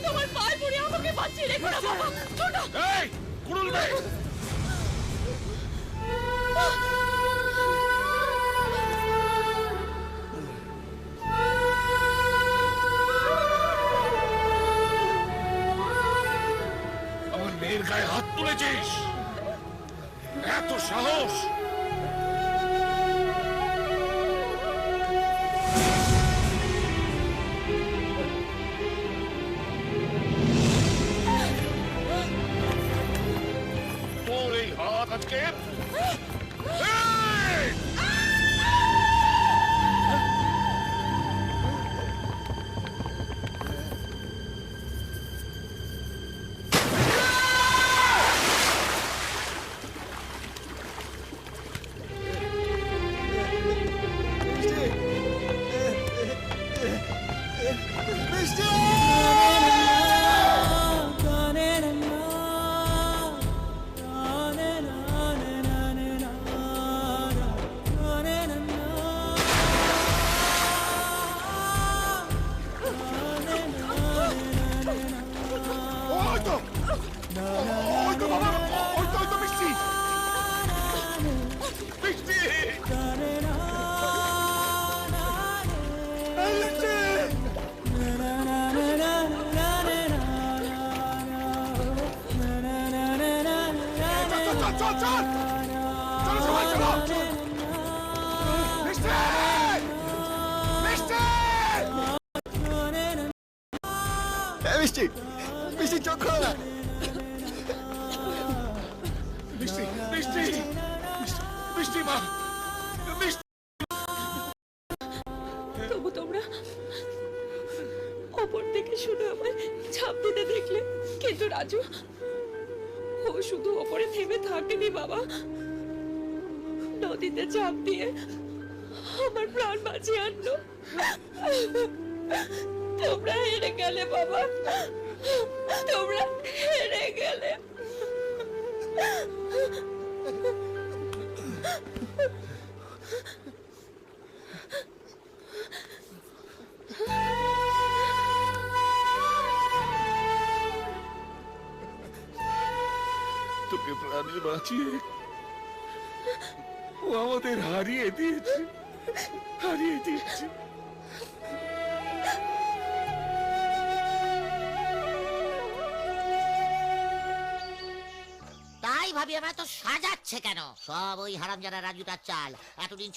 তোমার পায়ে পড়ে আমাকে বাঁচিয়ে রেখো না বাবা। ছোট এই কুড়ুল বে, আমার মেয়ের গায়ে হাত তুলেছিস, এত সাহস? তোর এই হাত আজকে এই! ওই তো, ওই তো বাবা, ওই তো মিষ্টি, মিষ্টি, এই মিষ্টি। চল চল চল, চলো সবাই চলো, মিষ্টি, মিষ্টি, মিষ্টি মিষ্টি চোখ খোলো না। মিষ্টি, মিষ্টি, মিষ্টি মা, মিষ্টি। তবু তোমরা ওপর থেকে শুধু আমায় ঝাঁপ দিতে দেখলে, কিন্তু রাজু ও শুধু ওপরে থেমে থাকেনি বাবা, নদীতে ঝাঁপ দিয়ে আমার প্রাণ বাঁচিয়ে আনলো। তোমরা হেরে গেলে বাবা, তোমরা হেরে গেলে। তোকে প্রাণে বাঁচিয়ে ও আমাদের হারিয়ে দিয়েছে, হারিয়ে দিয়েছে। তাই ভাবি আমরা তো সাজাচ্ছে কেন? সব ওই হারামজাদা রাজুটার চাল। এতদিন